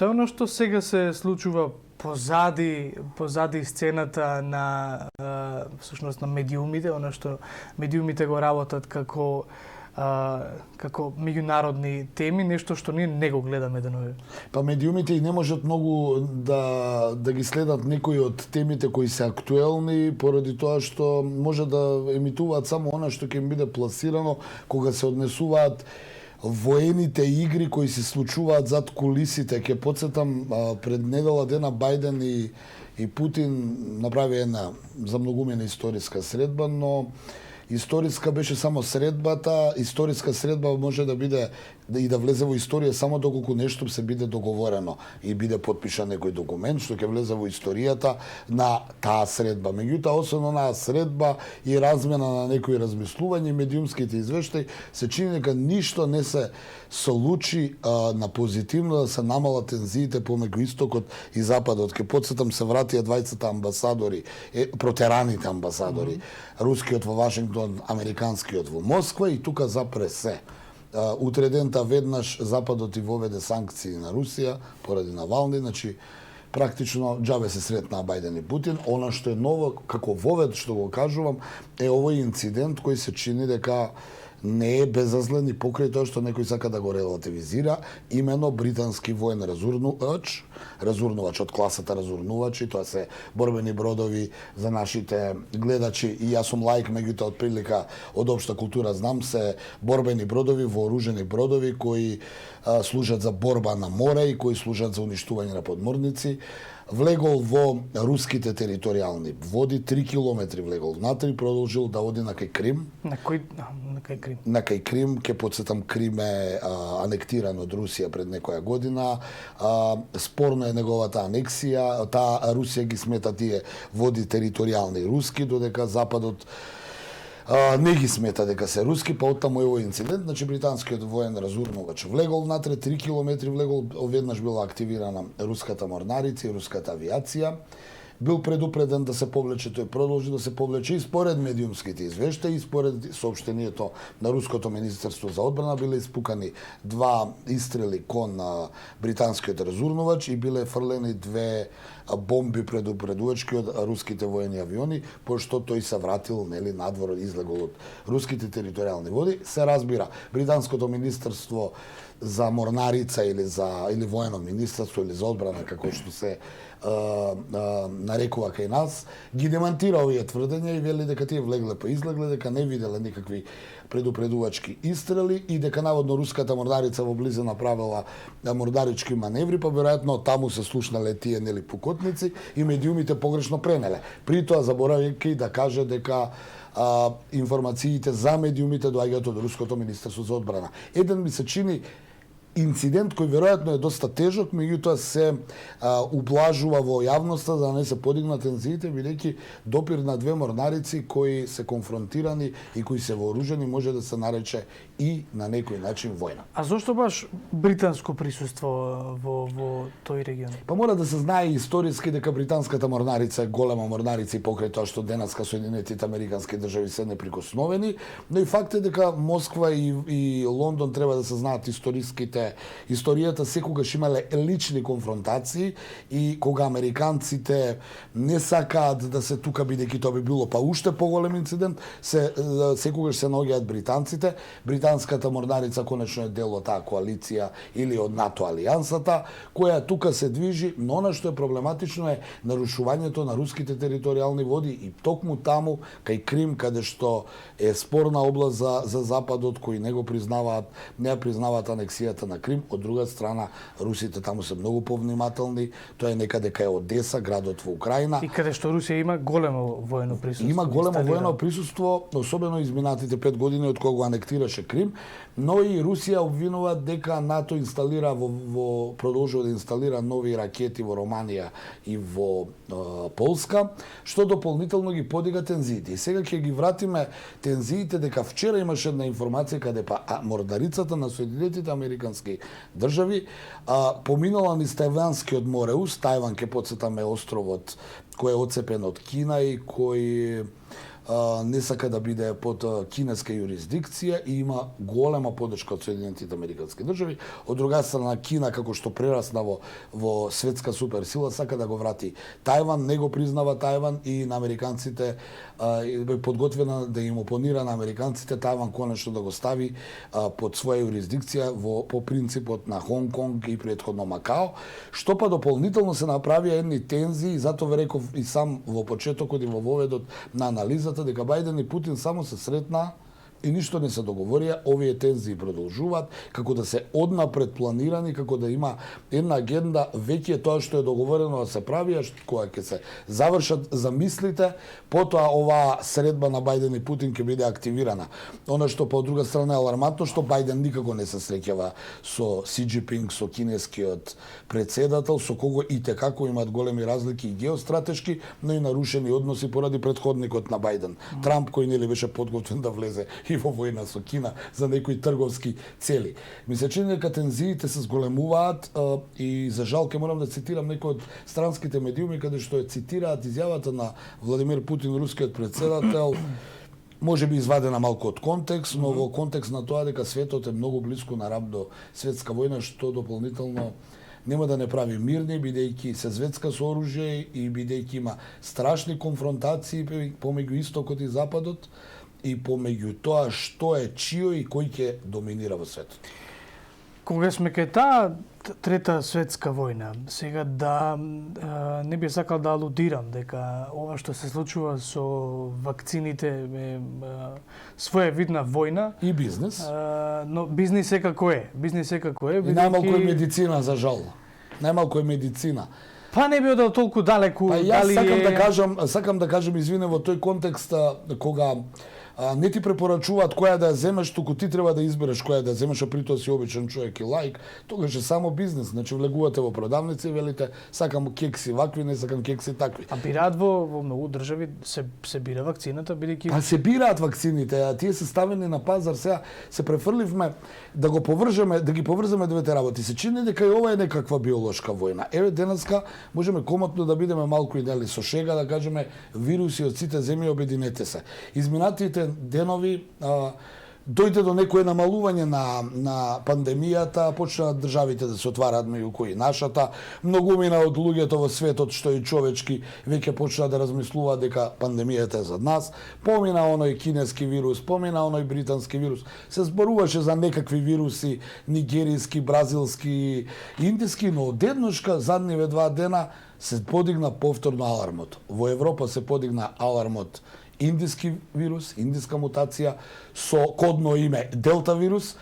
Што е оно што сега се случува позади сцената на всушност на медиумите, оно што медиумите го работат како меѓународни теми, нешто што ние не го гледаме денови. Па медиумите и не можат многу да ги следат некои од темите кои се актуелни, поради тоа што може да емитуваат само она што ќе им биде пласирано кога се однесуваат воените игри кои се случуваат зад кулисите. Ќе потсетам, пред недела дена Бајден и Путин направи една за многумина историска средба, но историска беше само средбата. Историска средба може да биде и да влезе во историја само доколку нешто се биде договорено и биде потпишан некој документ што ќе влезе во историјата на таа средба. Меѓутоа, освен онаа средба и размена на некои размислувања, медиумските извештаи се чини дека ништо не се солучи на позитивно да се намалат тензиите помеѓу истокот и западот. Ке потсетам, се вратија двајцата амбасадори, протераните амбасадори, рускиот во Вашингтон, американскиот во Москва, и тука запре се. Утре дента веднаш Западот и воведе санкции на Русија поради Навални, значи практично џабе се сретнаа Бајден и Путин. Она што е ново, како вовед што го кажувам, е овој инцидент кој се чини дека не е безазлен и покрај тоа што некој сака да го релативизира, имено британски воен разурнувач од класата разурнувачи, тоа се борбени бродови за нашите гледачи, и јас сум лаик, меѓутоа од прилика од општа култура знам, се борбени бродови, вооружени бродови кои служат за борба на море и кои служат за уништување на подморници. Влегол во руските територијални води, 3 километри влегол внатре и продолжил да оди на кај Крим. На кај Крим? На кај Крим, ке потсетам, Крим е анектиран од Русија пред некоја година. Спорно е неговата анексија, таа Русија ги смета тие води територијални руски, додека Западот не ги смета дека се руски, па оттаму е овој инцидент. Значи, британскиот воен разурнувач влегол внатре, 3 километри влегол, веднаш била активирана руската морнарица и руската авиација. Бил предупреден да се повлече, тој продолжи да се повлече, и според медиумските извештаи и според соопштението на Руското министерство за одбрана биле испукани 2 истрели кон британскиот разурнувач и биле фрлени 2 бомби предупредувачки од руските воени авиони, пошто тој се вратил, нели, надвор, излегол од руските територијални води. Се разбира, британското министерство за морнарица или воено министерство или за одбрана, како што се нарекува кај нас, ги демантира овие тврдења и вели дека тие влегле па излегле, дека не виделе никакви предупредувачки истрели и дека наводно руската морнарица во близина правила мордарички маневри, па веројатно таму се слушнале тие, нели, пукотници и медиумите погрешно пренеле. При тоа заборавајќи да каже дека информациите за медиумите доаѓаат од Руското министерство за одбрана. Еден ми се чини инцидент кој веројатно е доста тежок, меѓутоа се ублажува во јавноста за да не се подигнат тензиите, бидејќи допир на 2 морнарици кои се конфронтирани и кои се вооружени може да се нарече и на некој начин војна. А зошто баш британско присуство во тој регион? Па мора да се знае историски дека британската морнарица е голема морнарица и покрај тоа што денеска Соединетите американски држави се неприкосновени, но и факт е дека Москва и Лондон треба да се знаат историјата секогаш имале лични конфронтации, и кога американците не сакаат да се тука, бидејќи тоа би било па уште поголем инцидент, секогаш се наоѓаат британците. Британската морнарица конечно е дел од таа коалиција или од НАТО алијансата, која тука се движи, но она што е проблематично е нарушувањето на руските територијални води и токму таму кај Крим, каде што е спорна област за Западот, кои не ја признаваат анексијата на Крим. Од друга страна, русите таму се многу повнимателни. Тоа е некаде кај Одеса, градот во Украина. И каде што Русија има големо воено присуство. Има големо воено присуство, особено изминатите 5 години од кога го анектираше Крим, но и Русија обвинува дека НАТО продолжува да инсталира нови ракети во Романија и во Полска, што дополнително ги подига тензиите. И сега ќе ги вратиме тензиите, дека вчера имаше една информација каде морнарицата на Соединетите американски држави поминала низ Тајванскиот мореус. Тајван, ке потсетаме, островот кој е отцепен од Кина и кој не сака да биде под кинеска юрисдикција и има голема поддршка од Соединетите Американски држави. Од друга страна, Кина, како што прерасна во светска суперсила, сака да го врати Тајван, не го признава Тајван и на американците е подготвена да им опонира на американците Тајван конечно да го стави под своја юрисдикција по принципот на Хонг Конг и претходно Макао, што па дополнително се направија едни тензии, затоа ве реков и сам во почетокот и во воведот на анализата дека Бајден и Путин само се сретнаа и ништо не се договорија, овие тензии продолжуваат, како да се однапред планирани, како да има една агенда, веќе тоа што е договорено да се прави, кога ќе се завршат замислите, потоа оваа средба на Бајден и Путин ќе биде активирана. Она што по друга страна е алармантно, што Бајден никако не се среќава со Си Џинпинг, со кинескиот председател, со кого и текако имаат големи разлики и геостратешки, но и нарушени односи поради претходникот на Бајден, Трамп, кој нели беше подготвен да влезе и во војна со Кина за некои трговски цели. Ми се чини дека тензиите се зголемуваат и за жал ке морам да цитирам некои од странските медиуми каде што е цитираат изјавата на Владимир Путин, рускиот председател, може би извадена малку од контекст, но во контекст на тоа дека светот е многу близко на раб до светска војна, што дополнително нема да не прави мирни, бидејќи се зветска со оружје и бидејќи има страшни конфронтации помеѓу истокот и западот, и помеѓу тоа што е чио и кој ќе доминира во светот. Кога сме кај таа трета светска војна, сега да не би сакал да алудирам дека ова што се случува со вакцините е своевидна војна И бизнес. Но бизнес секако е. Бизнес секако е. И најмалку е медицина, за жал. Најмалку е медицина. Па не би одел толку далеку. Па јас сакам да кажам, извине, во тој контекст кога не ти препорачуваат која да ја земеш, туку ти треба да избереш која да ја земеш, а при тоа си обичен човек и лаик, тогаш е само бизнес. Значи влегувате во продавници и велите сакам кекси вакви, не сакам кекси такви. А бираат во многу држави се бира вакцината, бидејќи Па се бираат вакцините, а тие се ставени на пазар. Сега се префрливме да ги поврземе двете работи. Се чини дека и ова е некаква биолошка војна. Еве денеска можеме комотно да бидеме малку и дали со шега да кажеме вируси од сите земји обединете се. Изминатите денови дојде до некое намалување на пандемијата, почнаа државите да се отвараат меѓу кои нашата, многумина од луѓето во светот што и човечки веќе почнаа да размислуваат дека пандемијата е за нас, помина оној кинески вирус, помина оној британски вирус, се зборуваше за некакви вируси нигеријски, бразилски, индиски, но одедношка задниве 2 дена се подигна повторно алармот. Во Европа се подигна алармот индиски вирус, индиска мутација со кодно име Делта вирус.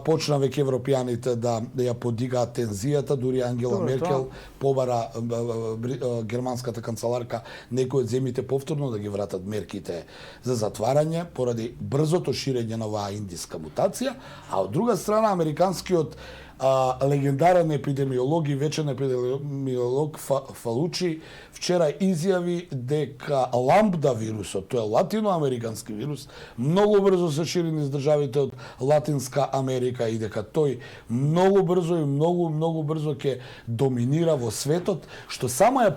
Почна веќе европјаните да ја подигаат тензијата, дури Ангела Меркел побара германската канцеларка некои од земјите повторно да ги вратат мерките за затварање поради брзото ширење на оваа индиска мутација, а од друга страна американскиот легендарен епидемиолог и вечен епидемиолог Фалучи вчера изјави дека ламбда вирусот, тој е латиноамерикански вирус, многу брзо се шири низ државите од Латинска Америка и дека тој многу брзо и многу брзо ќе доминира во светот, што само ја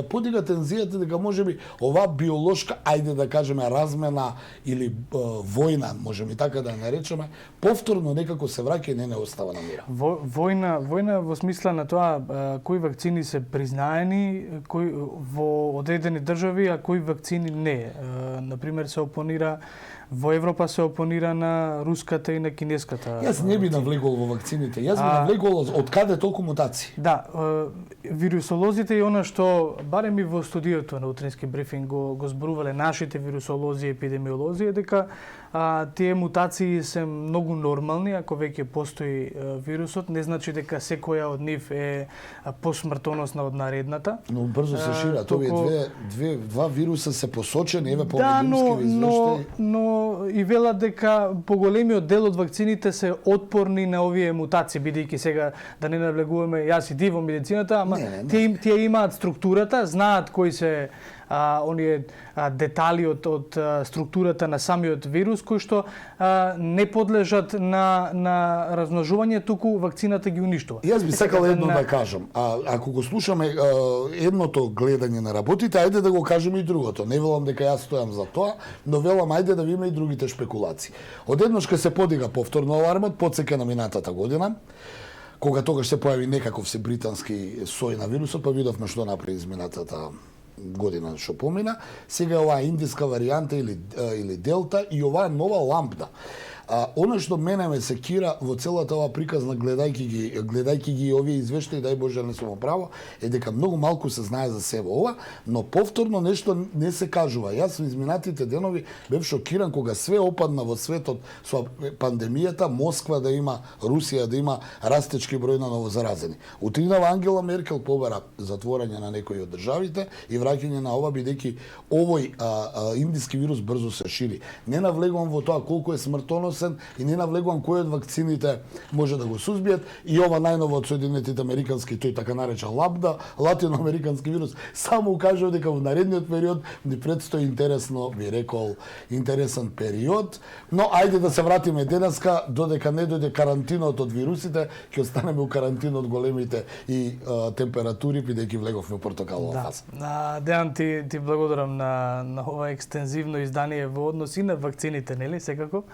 подига тензијата дека можеби оваа биолошка, ајде да кажеме размена или војна, можеме така да наречеме, повторно некако се враќа и не остава на мира. Војна во смисла на тоа кои вакцини се признаени во одредени држави, а кои вакцини не. Например, се опонира во Европа се опонира на руската и на кинеската. Јас не би навлегол во вакцините. Јас би навлегол од каде толку мутации. Да, вирусолозите и она што барем и во студиото на утрински брифинг го зборувале нашите вирусолози и епидемиолози е дека тие мутации се многу нормални ако веќе постои вирусот, не значи дека секоја од нив е посмртоносна од наредната. Но брзо се шират. Овие два вируса се посочени еве по медиумски извештаи. Но и велат дека поголемиот дел од вакцините се отпорни на овие мутации, бидејќи сега да не навлегуваме, јас и ти во медицината, ама тие имаат структурата, знаат кои се оние детали од структурата на самиот вирус кои што не подлежат на размножување, туку вакцината ги уништува. Јас би сакал едно да кажам. Ако го слушаме едното гледање на работите, ајде да го кажеме и другото. Не велам дека јас стојам за тоа, но велам ајде да видиме и другите шпекулации. Одеднаш ке се подига повторно алармот, потсеќа на минатата година, кога тогаш се појави некаков се британски сој на вирусот, па видовме што направи изминатата година што помина. Сега оваа индиска варијанта или делта и оваа нова лампда. Она што мене ме секира во целата оваа приказна, гледајќи ги овие извештаи, дај Боже не сум право, е дека многу малку се знае за себе ова, но повторно нешто не се кажува. Јас во изминатите денови бев шокиран кога све опадна во светот со пандемијата, Москва да има, Русија да има растечки број на новозаразени. Утинава Ангела Меркел побара затворање на некои од државите и враќање на ова, бидејќи овој индиски вирус брзо се шири. Не навлегувам во тоа колку е смртоносен и не навлегувам кој од вакцините може да го сузбијат, и ова најново од Соединетите Американски, тој така наречен лабда, латиноамерикански вирус, само укажува дека во наредниот период ни предстои интересно, би рекол, интересен период. Но ајде да се вратиме денеска, додека не дојде карантинот од вирусите, ќе останеме у карантин од големите и температури, бидејќи влеговме у портокалова фаза. Дејан, ти благодарам на ова екстензивно издание во однос и на вакцините, нели, секако.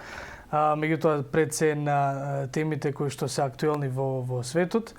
Меѓутоа, пред се на темите кои што се актуелни во светот.